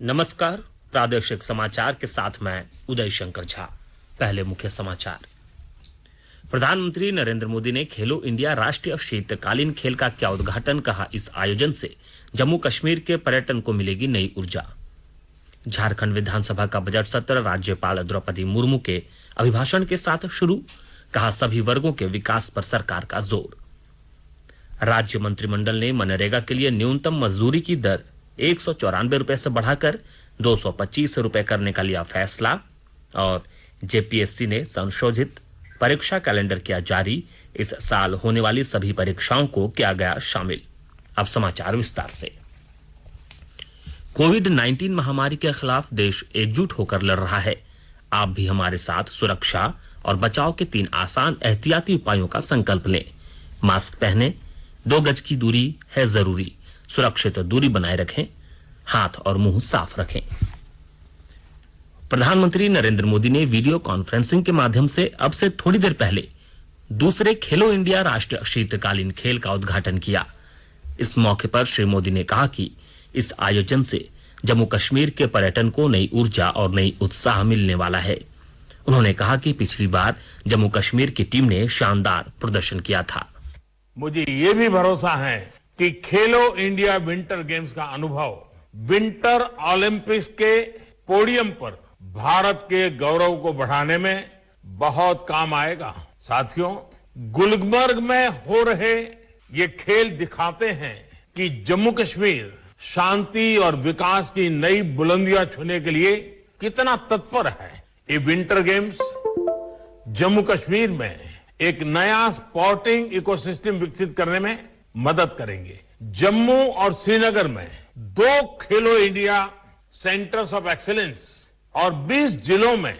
नमस्कार। प्रादेशिक समाचार के साथ मैं उदय शंकर झा। पहले मुख्य समाचार। प्रधानमंत्री नरेंद्र मोदी ने खेलो इंडिया राष्ट्रीय शीतकालीन खेल का किया उद्घाटन। कहा, इस आयोजन से जम्मू कश्मीर के पर्यटन को मिलेगी नई ऊर्जा। झारखंड विधानसभा का बजट सत्र राज्यपाल द्रौपदी मुर्मू के अभिभाषण के साथ शुरू। कहा, सभी वर्गों के विकास पर सरकार का जोर। राज्य मंत्रिमंडल ने मनरेगा के लिए न्यूनतम मजदूरी की दर 194 रुपए से बढ़ाकर 225 रुपए करने का लिया फैसला। और जेपीएससी ने संशोधित परीक्षा कैलेंडर किया जारी। इस साल होने वाली सभी परीक्षाओं को किया गया शामिल। अब समाचार विस्तार से। कोविड-19 महामारी के खिलाफ देश एकजुट होकर लड़ रहा है। आप भी हमारे साथ सुरक्षा और बचाव के 3 आसान एहतियाती उपायों का संकल्प लें। मास्क पहनें, 2 गज की दूरी है जरूरी, सुरक्षित दूरी बनाए रखें, हाथ और मुंह साफ रखें। प्रधानमंत्री नरेंद्र मोदी ने वीडियो कॉन्फ्रेंसिंग के माध्यम से अब से थोड़ी देर पहले दूसरे खेलो इंडिया राष्ट्रीय शीतकालीन खेल का उद्घाटन किया। इस मौके पर श्री मोदी ने कहा कि इस आयोजन से जम्मू कश्मीर के पर्यटन को नई ऊर्जा और नई उत्साह मिलने वाला है। उन्होंने कहा कि पिछली बार जम्मू कश्मीर की टीम ने शानदार प्रदर्शन किया था। मुझे ये भी भरोसा है कि खेलो इंडिया विंटर गेम्स का अनुभव विंटर ओलंपिक्स के पोडियम पर भारत के गौरव को बढ़ाने में बहुत काम आएगा। साथियों, गुलमर्ग में हो रहे ये खेल दिखाते हैं कि जम्मू कश्मीर शांति और विकास की नई बुलंदियां छूने के लिए कितना तत्पर है। ये विंटर गेम्स जम्मू कश्मीर में एक नया स्पोर्टिंग इकोसिस्टम विकसित करने में मदद करेंगे। जम्मू और श्रीनगर में 2 खेलो इंडिया सेंटर्स ऑफ एक्सीलेंस और 20 जिलों में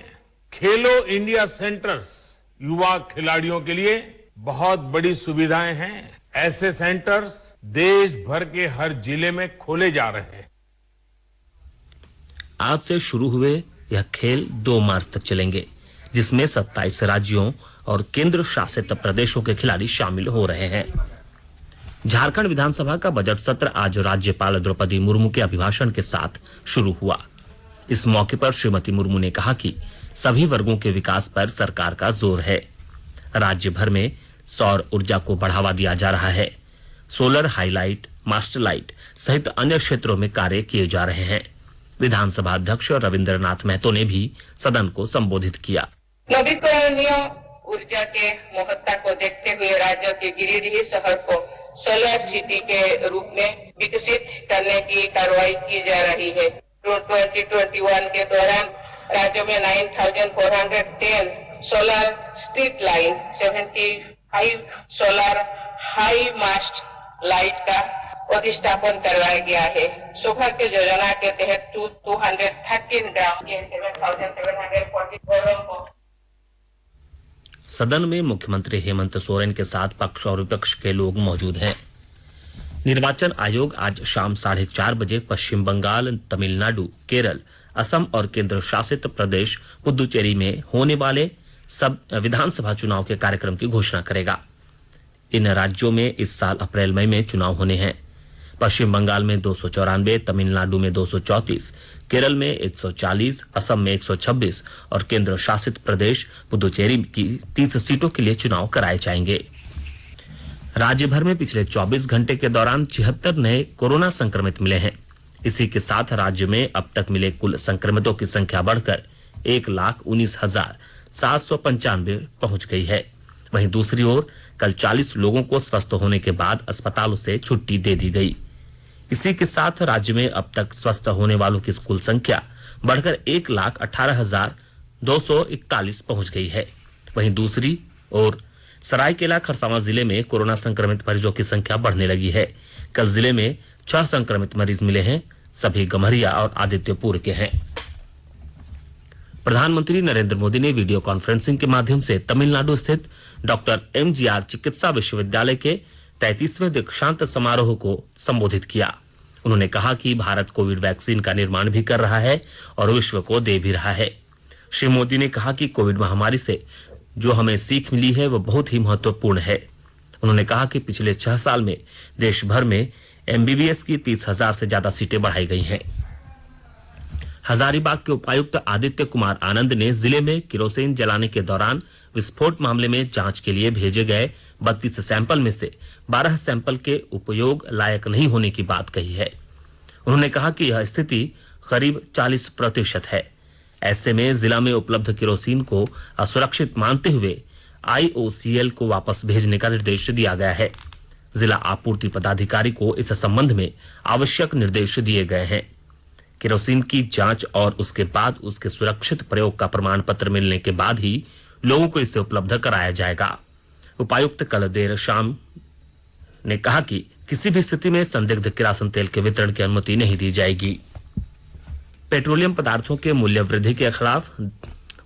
खेलो इंडिया सेंटर्स युवा खिलाड़ियों के लिए बहुत बड़ी सुविधाएं हैं। ऐसे सेंटर्स देश भर के हर जिले में खोले जा रहे हैं। आज से शुरू हुए यह खेल 2 मार्च तक चलेंगे, जिसमें 27 राज्यों और केंद्र शासित प्रदेशों के खिलाड़ी शामिल हो रहे हैं। झारखंड विधानसभा का बजट सत्र आज राज्यपाल द्रौपदी मुर्मू के अभिभाषण के साथ शुरू हुआ। इस मौके पर श्रीमती मुर्मू ने कहा कि सभी वर्गों के विकास पर सरकार का जोर है। राज्य भर में सौर ऊर्जा को बढ़ावा दिया जा रहा है। सोलर हाईलाइट, मास्टर लाइट सहित अन्य क्षेत्रों में कार्य किए जा रहे हैं। विधानसभा अध्यक्ष रविंद्रनाथ महतो ने भी सदन को संबोधित किया। नवीकरणीय ऊर्जा के महत्ता को देखते हुए राज्य के गिरिडीह शहर को सोलर सिटी के रूप में विकसित करने की कार्रवाई की जा रही है। 2021 के दौरान राज्य में 9,410 solar street line, 75 solar high mast light का प्रतिष्ठापन करवाया गया है। सौभाग्य योजना के तहत 213 ग्राम के 7,740 घरों को। सदन में मुख्यमंत्री हेमंत सोरेन के साथ पक्ष और विपक्ष के लोग मौजूद हैं। निर्वाचन आयोग आज शाम 4:30 बजे पश्चिम बंगाल, तमिलनाडु, केरल, असम और केंद्र शासित प्रदेश पुदुचेरी में होने वाले सब विधानसभा चुनाव के कार्यक्रम की घोषणा करेगा। इन राज्यों में इस साल अप्रैल मई में चुनाव होने हैं। पश्चिम बंगाल में 294, तमिलनाडु में 234, केरल में 140, असम में 126 और केंद्र शासित प्रदेश पुदुचेरी की 30 सीटों के लिए चुनाव कराए जाएंगे। राज्य भर में पिछले 24 घंटे के दौरान 76 नए कोरोना संक्रमित मिले हैं। इसी के साथ राज्य में अब तक मिले कुल संक्रमितों की संख्या बढ़कर 1,19,795 पहुंच गई है। वहीं दूसरी ओर कल 40 लोगों को स्वस्थ होने के बाद अस्पतालों से छुट्टी दे दी गई। इसी के साथ राज्य में अब तक स्वस्थ होने वालों की कुल संख्या बढ़कर 1,18,241 पहुंच गई है। वहीं दूसरी ओर सरायकेला खरसावां जिले में कोरोना संक्रमित मरीजों की संख्या बढ़ने लगी है। कल जिले में 6 संक्रमित मरीज मिले हैं। सभी गम्हरिया और आदित्यपुर के हैं। प्रधानमंत्री नरेंद्र मोदी ने वीडियो कॉन्फ्रेंसिंग के माध्यम से तमिलनाडु स्थित डॉक्टर एमजीआर चिकित्सा विश्वविद्यालय के 33वें दीक्षांत समारोह को संबोधित किया। उन्होंने कहा कि भारत कोविड वैक्सीन का निर्माण भी कर रहा है और विश्व को दे भी रहा है। श्री मोदी ने कहा कि कोविड महामारी से जो हमें सीख मिली है वह बहुत ही महत्वपूर्ण है। उन्होंने कहा कि पिछले 6 साल में देश भर में एमबीबीएस की 30,000 से ज्यादा सीटें बढ़ाई गई हैं। हजारीबाग के उपायुक्त आदित्य कुमार आनंद ने जिले में किरोसिन जलाने के दौरान विस्फोट मामले में जांच के लिए भेजे गए 32 सैंपल में से 12 सैंपल के उपयोग लायक नहीं होने की बात कही है। उन्होंने कहा कि यह स्थिति करीब 40% है। ऐसे में जिला में उपलब्ध किरोसिन को असुरक्षित मानते हुए IOCL को वापस भेजने का निर्देश दिया गया है। जिला आपूर्ति पदाधिकारी को इस संबंध में आवश्यक निर्देश दिए गए हैं। केरोसिन की जांच और उसके बाद उसके सुरक्षित प्रयोग का प्रमाण पत्र मिलने के बाद ही लोगों को इसे उपलब्ध कराया जाएगा। उपायुक्त कल देर शाम ने कहा कि किसी भी स्थिति में संदिग्ध किरासन तेल के वितरण की अनुमति नहीं दी जाएगी। पेट्रोलियम पदार्थों के मूल्य वृद्धि के खिलाफ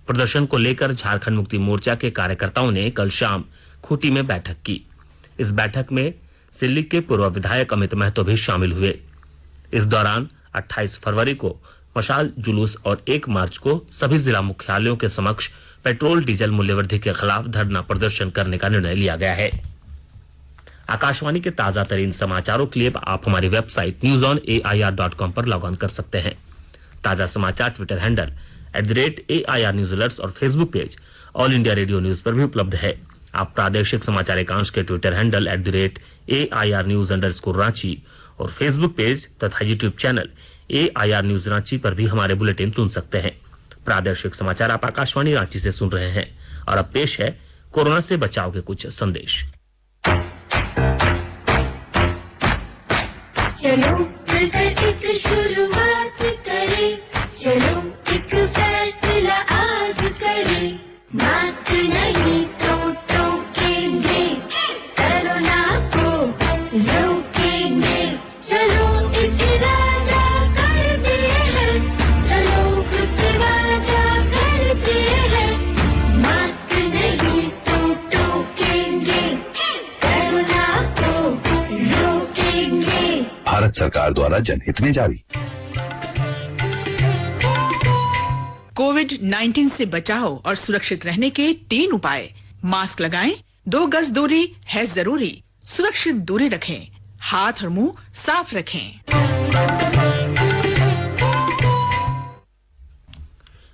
प्रदर्शन को लेकर झारखंड मुक्ति मोर्चा के कार्यकर्ताओं ने कल शाम खूंटी में बैठक की। इस बैठक में सिल्ली के पूर्व विधायक अमित महतो भी शामिल हुए। इस दौरान 28 फरवरी को मशाल जुलूस और 1 मार्च को सभी जिला मुख्यालयों के समक्ष पेट्रोल डीजल मूल्यवृद्धि के खिलाफ धरना प्रदर्शन करने का निर्णय लिया गया है। आकाशवाणी के ताजा तरीन समाचारों के लिए आप हमारी वेबसाइट newsonair.com पर लॉग ऑन कर सकते हैं। ताजा समाचार Twitter handle @AIR news alerts और Facebook page All India Radio News पर भी उपलब्ध है। आप प्रादेशिक समाचार एकांश के Twitter handle @AIR news _Ranchi और फेसबुक पेज तथा YouTube channel AIR news Ranchi पर भी हमारे बुलेटिन सुन सकते हैं। प्रादेशिक समाचार आप आकाशवाणी रांची से सुन रहे हैं और अब पेश है कोरोना से बचाव के कुछ संदेश। चलो मिलकर एक शुरुआत करें, चलो एक फैसला आज करें, मास्क नहीं तो टोकेंगे, कोरोना को रोकेंगे, चलो एक इरादा करते हैं, चलो कुछ वादा करते हैं, मास्क नहीं तो टोकेंगे, कोरोना को रोकेंगे। भारत सरकार द्वारा जनहित में जारी। कोविड-19 से बचाव और सुरक्षित रहने के 3 उपाय। मास्क लगाएं, 2 गज दूरी है जरूरी, सुरक्षित दूरी रखें, हाथ और मुंह साफ रखें।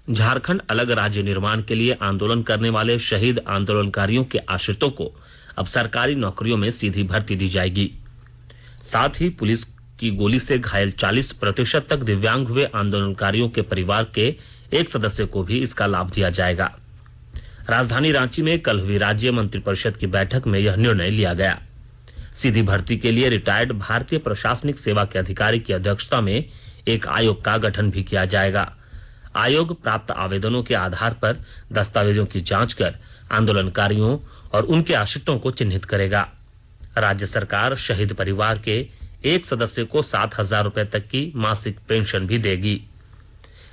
झारखंड अलग राज्य निर्माण के लिए आंदोलन करने वाले शहीद आंदोलनकारियों के आश्रितों को अब सरकारी नौकरियों में सीधी भर्ती दी जाएगी। साथ ही पुलिस की गोली से घायल 40% तक दिव्यांग हुए आंदोलनकारियों के परिवार के एक सदस्य को भी इसका लाभ दिया जाएगा। राजधानी रांची में कल हुई राज्य मंत्रिपरिषद की बैठक में यह निर्णय लिया गया। सीधी भर्ती के लिए रिटायर्ड भारतीय प्रशासनिक सेवा के अधिकारी की अध्यक्षता में एक आयोग का गठन भी किया जाएगा। आयोग प्राप्त आवेदनों के आधार पर दस्तावेजों की जांच कर आंदोलनकारियों और उनके आश्रितों को चिन्हित करेगा। राज्य सरकार शहीद परिवार के एक सदस्य को 7,000 रुपए तक की मासिक पेंशन भी देगी।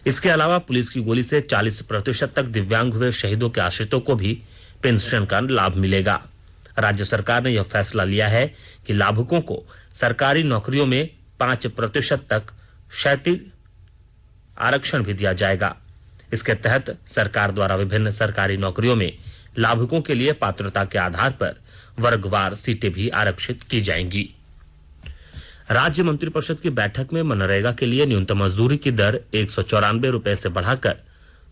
इसके अलावा पुलिस की गोली से 40% तक दिव्यांग हुए शहीदों के आश्रितों को भी पेंशन का लाभ मिलेगा। राज्य सरकार ने यह फैसला लिया है कि लाभुकों को सरकारी नौकरियों में 5% तक क्षैतिज आरक्षण भी दिया जाएगा। इसके तहत सरकार द्वारा विभिन्न सरकारी नौकरियों में लाभुकों के लिए पात्रता के आधार पर वर्गवार सीटें भी आरक्षित की जाएंगी। राज्य मंत्रिपरिषद की बैठक में मनरेगा के लिए न्यूनतम मजदूरी की दर 194 रुपए से बढ़ाकर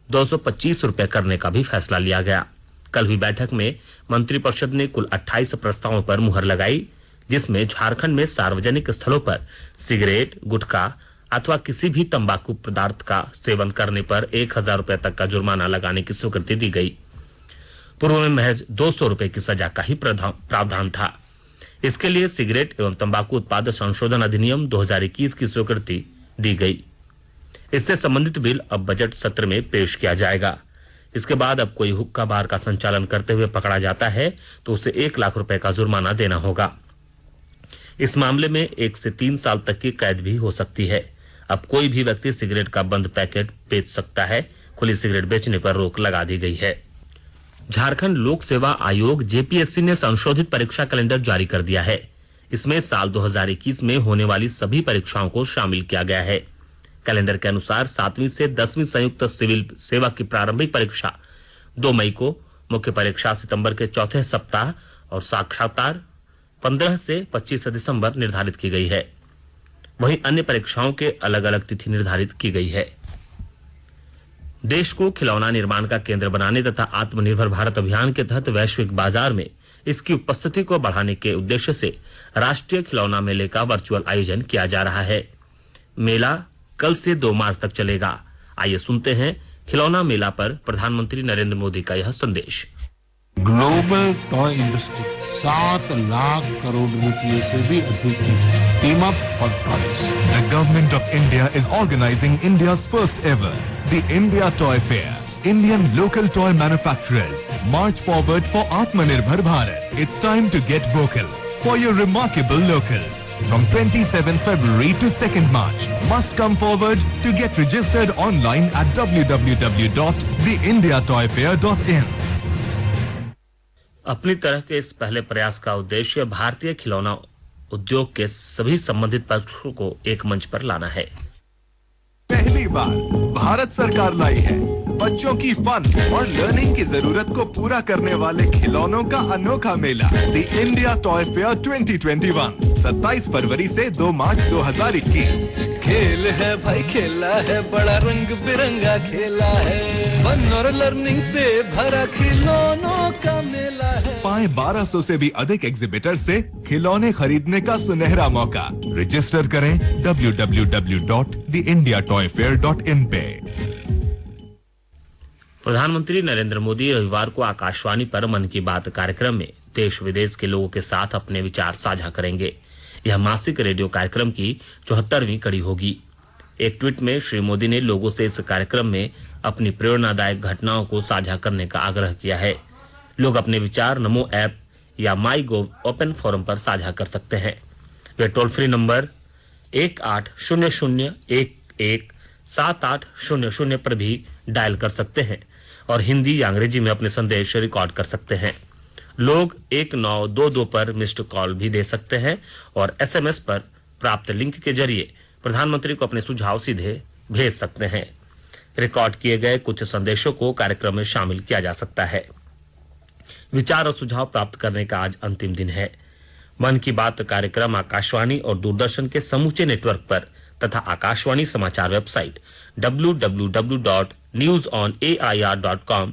225 रुपए करने का भी फैसला लिया गया। कल हुई बैठक में मंत्रिपरिषद ने कुल 28 प्रस्तावों पर मुहर लगाई, जिसमें झारखंड में सार्वजनिक स्थलों पर सिगरेट, गुटखा अथवा किसी भी तंबाकू पदार्थ का सेवन करने पर 1,000 रुपए तक का जुर्माना लगाने की स्वीकृति दी गई। पूर्व में महज 200 रुपए की सजा का ही प्रावधान था। इसके लिए सिगरेट एवं तंबाकू उत्पाद संशोधन अधिनियम 2021 की स्वीकृति दी गई। इससे संबंधित बिल अब बजट सत्र में पेश किया जाएगा। इसके बाद अब कोई हुक्का बार का संचालन करते हुए पकड़ा जाता है तो उसे 1 लाख रुपए का जुर्माना देना होगा। इस मामले में 1 से 3 साल तक की कैद भी हो सकती है। अब कोई भी व्यक्ति सिगरेट का बंद पैकेट बेच सकता है। खुली सिगरेट बेचने पर रोक लगा दी गई है। झारखंड लोक सेवा आयोग जेपीएससी ने संशोधित परीक्षा कैलेंडर जारी कर दिया है। इसमें साल 2021 में होने वाली सभी परीक्षाओं को शामिल किया गया है। कैलेंडर के अनुसार 7वीं से 10वीं संयुक्त सिविल सेवा की प्रारंभिक परीक्षा 2 मई को, मुख्य परीक्षा सितंबर के चौथे सप्ताह और साक्षात्कार 15 से 25 दिसंबर निर्धारित की गई है। वहीं अन्य परीक्षाओं के अलग अलग तिथि निर्धारित की गई है। देश को खिलौना निर्माण का केंद्र बनाने तथा आत्मनिर्भर भारत अभियान के तहत वैश्विक बाजार में इसकी उपस्थिति को बढ़ाने के उद्देश्य से राष्ट्रीय खिलौना मेले का वर्चुअल आयोजन किया जा रहा है। मेला कल से 2 मार्च तक चलेगा। आइए सुनते हैं खिलौना मेला पर प्रधानमंत्री नरेंद्र मोदी का यह संदेश। Global toy industry 7 lakh crore रुपए से भी अधिक की है। Team up for toys. The Government of India is organizing India's first ever, the India Toy Fair. Indian local toy manufacturers march forward for Atmanirbhar Bharat. It's time to get vocal for your remarkable local. From 27th February to 2nd March, must come forward to get registered online at www.theindiatoyfair.in. अपनी तरह के इस पहले प्रयास का उद्देश्य भारतीय खिलौना उद्योग के सभी संबंधित पक्षों को एक मंच पर लाना है। पहली बार भारत सरकार लाई है बच्चों की फन और लर्निंग की जरूरत को पूरा करने वाले खिलौनों का अनोखा मेला द इंडिया टॉय फेयर 2021 27 फरवरी से 2 मार्च 2021। खेल है भाई, खेला है बड़ा रंग बिरंगा खेला है, फन और लर्निंग से भरा खिलौनों का मेला है। पाए 1200 से भी अधिक एग्जिबिटर से खिलौने खरीदने का सुनहरा मौका। रजिस्टर करें www.theindiatoyfair.in पे। प्रधानमंत्री नरेंद्र मोदी रविवार को आकाशवाणी पर मन की बात कार्यक्रम में देश विदेश के लोगों के साथ अपने विचार साझा करेंगे। यह मासिक रेडियो कार्यक्रम की 74वीं कड़ी होगी। एक ट्वीट में श्री मोदी ने लोगों से इस कार्यक्रम में अपनी प्रेरणादायक घटनाओं को साझा करने का आग्रह किया है। लोग अपने विचार नमो ऐप या माई गोव ओपन फोरम पर साझा कर सकते हैं। वे टोल फ्री नंबर 1800-117800 पर भी डायल कर सकते हैं और हिंदी या अंग्रेजी में अपने संदेश रिकॉर्ड कर सकते हैं। लोग 1922 पर मिस्ड कॉल भी दे सकते हैं और एसएमएस पर प्राप्त लिंक के जरिए प्रधानमंत्री को अपने सुझाव सीधे भेज सकते हैं। रिकॉर्ड किए गए कुछ संदेशों को कार्यक्रम में शामिल किया जा सकता है। विचार और सुझाव प्राप्त करने का आज अंतिम दिन है। मन की बात कार्यक्रम आकाशवाणी और दूरदर्शन के समूचे नेटवर्क पर तथा आकाशवाणी समाचार वेबसाइट www.newsonair.com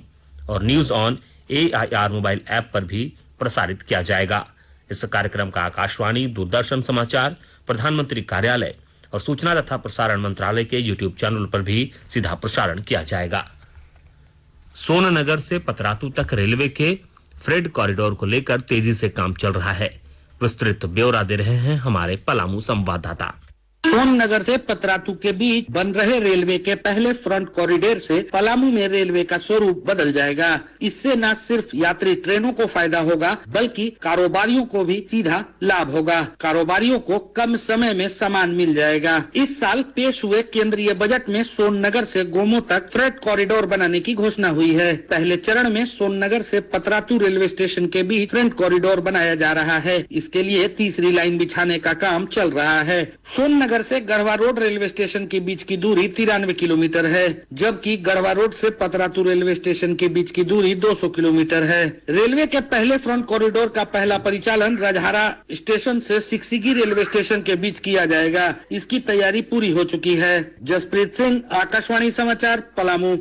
और news on AIR mobile app पर भी प्रसारित किया जाएगा। इस कार्यक्रम का आकाशवाणी, दूरदर्शन समाचार, प्रधानमंत्री कार्यालय और सूचना तथा प्रसारण मंत्रालय के YouTube चैनल पर भी सीधा प्रसारण किया जाएगा। सोननगर से पतरातू तक रेलवे के फ्रेड कॉरिडोर को लेकर तेजी से काम चल रहा है। विस्तृत ब्यौरा दे रहे हैं हमारे पलामू संवाददाता। सोननगर से पतरातू के बीच बन रहे रेलवे के पहले फ्रंट कॉरिडोर से पलामू में रेलवे का स्वरूप बदल जाएगा। इससे न सिर्फ यात्री ट्रेनों को फायदा होगा बल्कि कारोबारियों को भी सीधा लाभ होगा। कारोबारियों को कम समय में सामान मिल जाएगा। इस साल पेश हुए केंद्रीय बजट में सोननगर से गोमो तक फ्रेट कॉरिडोर बनाने की घोषणा हुई है। पहले चरण में सोननगर से पतरातू रेलवे स्टेशन के बीच फ्रंट कॉरिडोर बनाया जा रहा है। इसके लिए तीसरी लाइन बिछाने का काम चल रहा है। सोननगर से गढ़वा रोड रेलवे स्टेशन के बीच की दूरी 93 किलोमीटर है, जबकि गढ़वा रोड से पतरातू रेलवे स्टेशन के बीच की दूरी 200 किलोमीटर है। रेलवे के पहले फ्रंट कॉरिडोर का पहला परिचालन रजहारा स्टेशन से सिकसिगी रेलवे स्टेशन के बीच किया जाएगा। इसकी तैयारी पूरी हो चुकी है। जसप्रीत सिंह, आकाशवाणी समाचार, पलामू।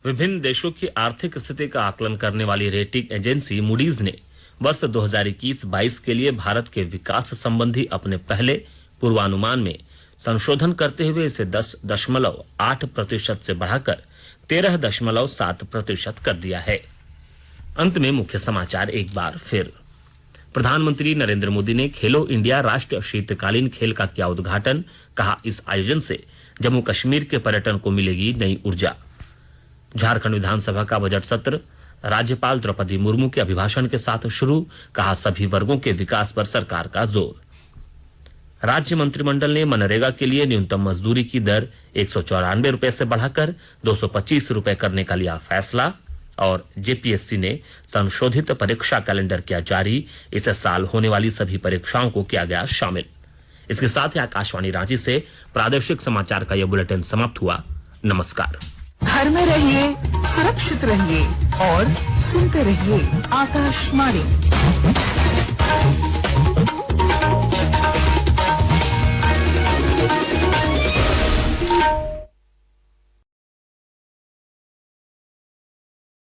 विभिन्न देशों की आर्थिक स्थिति का आकलन करने वाली रेटिंग एजेंसी मूडीज ने वर्ष 2021-22 के लिए भारत के विकास संबंधी अपने पहले पूर्वानुमान में संशोधन करते हुए इसे 10.8% से बढ़ाकर 13.7% कर दिया है। अंत में मुख्य समाचार एक बार फिर। प्रधानमंत्री नरेंद्र मोदी ने खेलो इंडिया राष्ट्रीय शीतकालीन खेल का किया उद्घाटन। कहा, इस आयोजन से जम्मू कश्मीर के पर्यटन को मिलेगी नई ऊर्जा। झारखंड विधानसभा का बजट सत्र राज्यपाल द्रौपदी मुर्मू के अभिभाषण के साथ शुरू। कहा, सभी वर्गों के विकास पर सरकार का जोर। राज्य मंत्रिमंडल ने मनरेगा के लिए न्यूनतम मजदूरी की दर 194 रुपए से बढ़ाकर 225 रुपए करने का लिया फैसला। और जेपीएससी ने संशोधित परीक्षा कैलेंडर किया जारी। इस साल होने वाली सभी परीक्षाओं को किया गया शामिल। इसके साथ ही आकाशवाणी रांची से प्रादेशिक समाचार का यह बुलेटिन समाप्त हुआ। नमस्कार। घर में रहिए, सुरक्षित रहिए और सुनते रहिए आकाशवाणी।